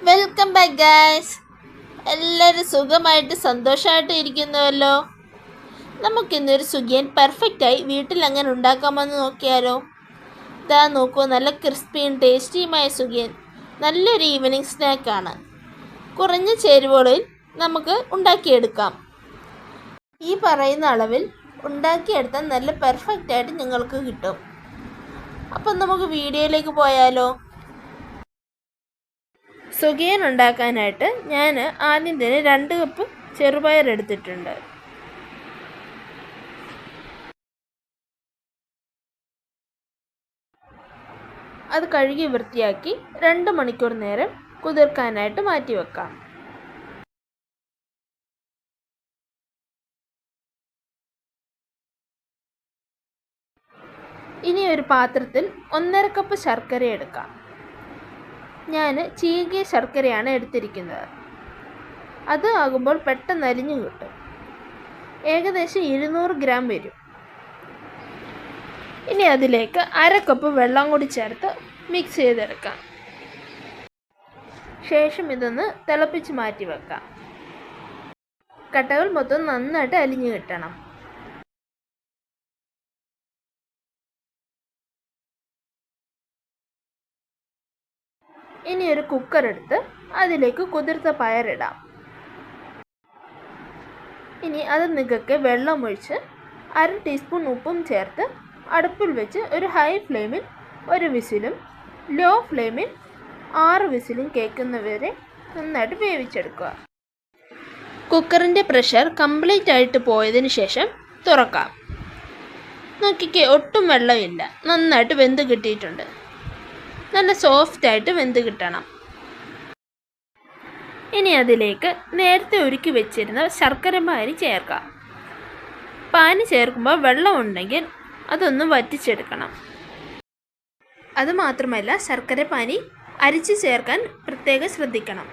Welcome back guys. എല്ലാവരും സുഖമായിട്ട് സന്തോഷമായിട്ട് ഇരിക്കുന്നുവല്ലോ. നമുക്കിന്നൊരു സുഖിയൻ പെർഫെക്റ്റായി വീട്ടിൽ അങ്ങനെ ഉണ്ടാക്കാമെന്ന് നോക്കിയാലോ. ഇതാ നോക്കൂ, നല്ല ക്രിസ്പിയും ടേസ്റ്റിയുമായ സുഖിയൻ നല്ലൊരു ഈവനിങ് സ്നാക്കാണ്. കുറഞ്ഞ ചേരുവകളിൽ നമുക്ക് ഉണ്ടാക്കിയെടുക്കാം. ഈ പറയുന്ന അളവിൽ ഉണ്ടാക്കിയെടുത്താൽ നല്ല പെർഫെക്റ്റായിട്ട് നിങ്ങൾക്ക് കിട്ടും. അപ്പം നമുക്ക് വീഡിയോയിലേക്ക് പോയാലോ. സുഖിയൻ ഉണ്ടാക്കാനായിട്ട് ഞാൻ ആദ്യം തന്നെ 2 കപ്പ് ചെറുപയർ എടുത്തിട്ടുണ്ട്. അത് കഴുകി വൃത്തിയാക്കി 2 മണിക്കൂർ നേരം കുതിർക്കാനായിട്ട് മാറ്റി വെക്കാം. ഇനി ഒരു പാത്രത്തിൽ 1.5 കപ്പ് ശർക്കര എടുക്കാം. ഞാൻ ചീകിയ ശർക്കരയാണ് എടുത്തിരിക്കുന്നത്. അത് ആകുമ്പോൾ പെട്ടെന്ന് അലിഞ്ഞു കിട്ടും. ഏകദേശം 200 ഗ്രാം വരും. ഇനി അതിലേക്ക് 1/2 കപ്പ് വെള്ളം കൂടി ചേർത്ത് മിക്സ് ചെയ്തെടുക്കാം. ശേഷം ഇതൊന്ന് തിളപ്പിച്ച് മാറ്റി വെക്കാം. കട്ടകൾ മൊത്തം നന്നായിട്ട് അലിഞ്ഞു കിട്ടണം. ഇനി ഒരു കുക്കർ എടുത്ത് അതിലേക്ക് കുതിർത്ത പയറിടാം. ഇനി അത് നികക്കെ വെള്ളമൊഴിച്ച് 1/2 ടീസ്പൂൺ ഉപ്പും ചേർത്ത് അടുപ്പിൽ വെച്ച് ഒരു ഹൈ ഫ്ലെയിമിൽ 1 വിസിലും ലോ ഫ്ലെയിമിൽ 6 വിസിലും കേൾക്കുന്നവരെ നന്നായിട്ട് വേവിച്ചെടുക്കുക. കുക്കറിൻ്റെ പ്രഷർ കംപ്ലീറ്റ് ആയിട്ട് പോയതിന് ശേഷം തുറക്കാം. നോക്കിക്കേ, ഒട്ടും വെള്ളമില്ല, നന്നായിട്ട് വെന്ത് കിട്ടിയിട്ടുണ്ട്. നല്ല സോഫ്റ്റായിട്ട് വെന്ത് കിട്ടണം. ഇനി അതിലേക്ക് നേരത്തെ ഒരുക്കി വെച്ചിരുന്ന ശർക്കര പാനി ചേർക്കാം. പാനി ചേർക്കുമ്പോൾ വെള്ളമുണ്ടെങ്കിൽ അതൊന്ന് വറ്റിച്ചെടുക്കണം. അതുമാത്രമല്ല, ശർക്കര പാനി അരിച്ച് ചേർക്കാൻ പ്രത്യേകം ശ്രദ്ധിക്കണം.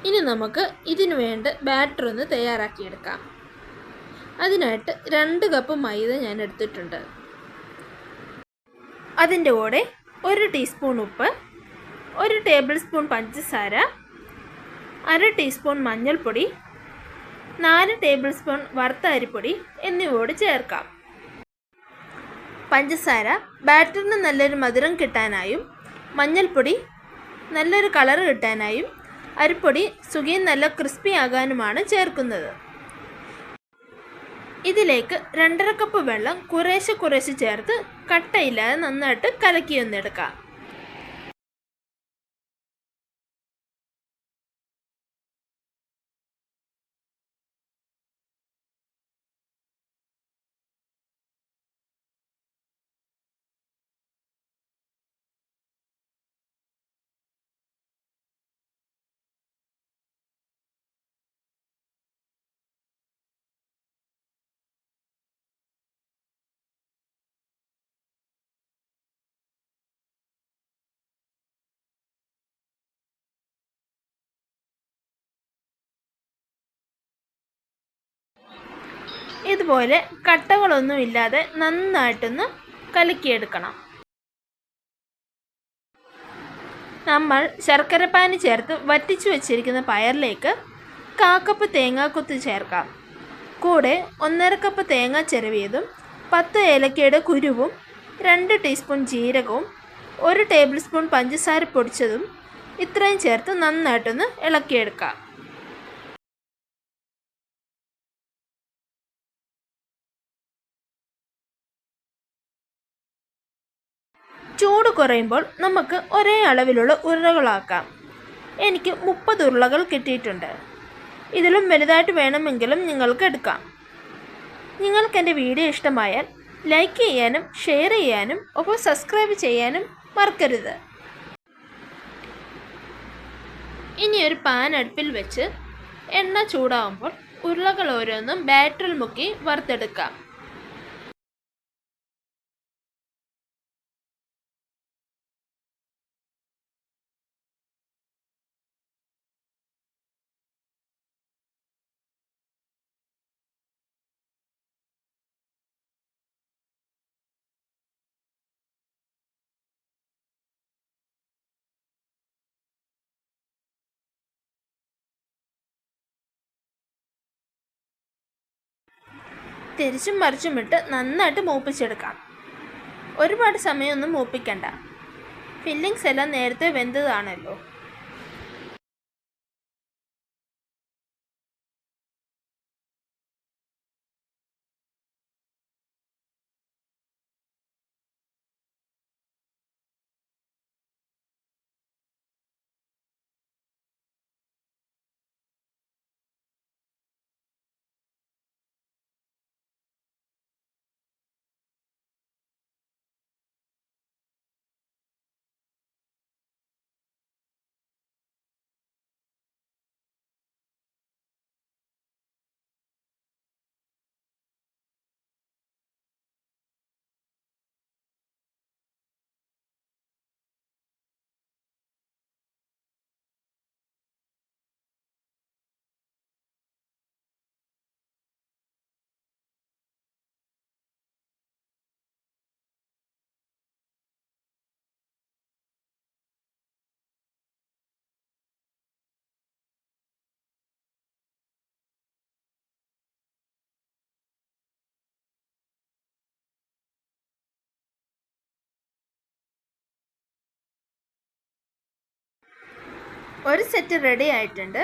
ഇനി നമുക്ക് ഇതിനു വേണ്ട ബാറ്റർ ഒന്ന് തയ്യാറാക്കിയെടുക്കാം. അതിനായിട്ട് 2 കപ്പ് മൈദ ഞാൻ എടുത്തിട്ടുണ്ട്. അതിൻ്റെ കൂടെ 1 ടീസ്പൂൺ ഉപ്പ്, 1 ടേബിൾ സ്പൂൺ പഞ്ചസാര, 1/2 ടീസ്പൂൺ മഞ്ഞൾപ്പൊടി, 4 ടേബിൾ സ്പൂൺ വറുത്ത അരിപ്പൊടി എന്നിവയോട് ചേർക്കാം. പഞ്ചസാര ബാറ്ററിന് നല്ലൊരു മധുരം കിട്ടാനായും മഞ്ഞൾപ്പൊടി നല്ലൊരു കളർ കിട്ടാനായും അരിപ്പൊടി സുഖിയൻ നല്ല ക്രിസ്പി ആകാനുമാണ് ചേർക്കുന്നത്. ഇതിലേക്ക് 2.5 കപ്പ് വെള്ളം കുറേശ്ശെ ചേർത്ത് കട്ടയില്ലാതെ നന്നായിട്ട് കലക്കിയൊന്നെടുക്കാം. ഇതുപോലെ കട്ടകളൊന്നുമില്ലാതെ നന്നായിട്ടൊന്ന് കലക്കിയെടുക്കണം. നമ്മൾ ശർക്കരപ്പാനി ചേർത്ത് വറ്റിച്ചു വച്ചിരിക്കുന്ന പയറിലേക്ക് 1/4 കപ്പ് തേങ്ങാക്കൊത്ത് ചേർക്കാം. കൂടെ 1.5 കപ്പ് തേങ്ങ ചിരവിയതും 10 ഏലക്കയുടെ കുരുവും 2 ടീസ്പൂൺ ജീരകവും 1 ടേബിൾ സ്പൂൺ പഞ്ചസാര പൊടിച്ചതും ഇത്രയും ചേർത്ത് നന്നായിട്ടൊന്ന് ഇളക്കിയെടുക്കാം. ചൂട് കുറയുമ്പോൾ നമുക്ക് ഒരേ അളവിലുള്ള ഉരുളകളാക്കാം. എനിക്ക് 30 ഉരുളകൾ കിട്ടിയിട്ടുണ്ട്. ഇതിലും വലുതായിട്ട് വേണമെങ്കിലും നിങ്ങൾക്ക് എടുക്കാം. നിങ്ങൾക്ക് എൻ്റെ വീഡിയോ ഇഷ്ടമായാൽ ലൈക്ക് ചെയ്യാനും ഷെയർ ചെയ്യാനും ഒപ്പം സബ്സ്ക്രൈബ് ചെയ്യാനും മറക്കരുത്. ഇനി ഒരു പാൻ അടുപ്പിൽ വെച്ച് എണ്ണ ചൂടാവുമ്പോൾ ഉരുളകൾ ഓരോന്നും ബാറ്ററിൽ മുക്കി വറുത്തെടുക്കാം. തിരിച്ചും മറിച്ചും ഇട്ട് നന്നായിട്ട് മൂപ്പിച്ചെടുക്കാം. ഒരുപാട് സമയമൊന്നും മൂപ്പിക്കണ്ട. ഫില്ലിങ്സ് എല്ലാം നേരത്തെ വെന്തതാണല്ലോ. ഒരു സെറ്റ് റെഡി ആയിട്ടുണ്ട്.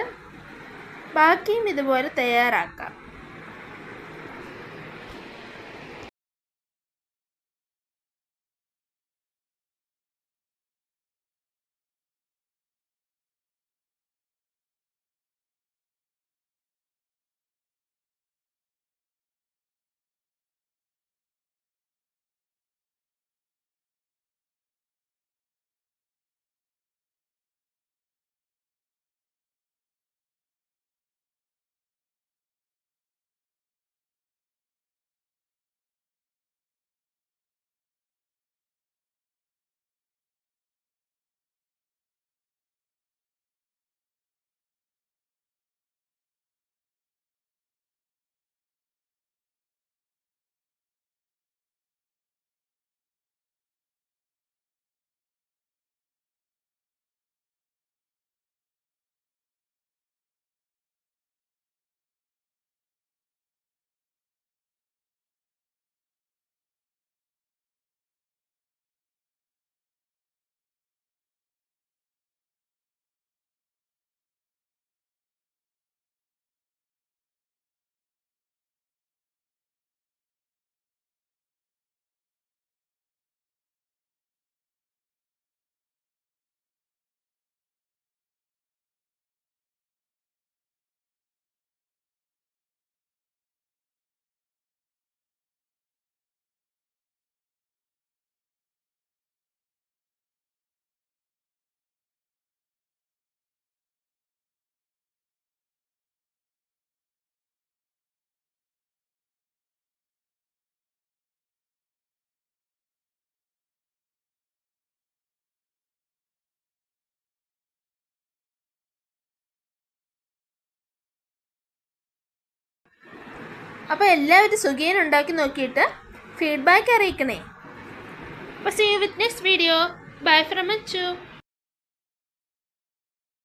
ബാക്കിയും ഇതുപോലെ തയ്യാറാക്കാം. അപ്പോൾ എല്ലാവരും സുഖിയൻ ഉണ്ടാക്കി നോക്കിയിട്ട് ഫീഡ്ബാക്ക് അറിയിക്കണേ. അപ്പോൾ see you with next video. Bye from Achu.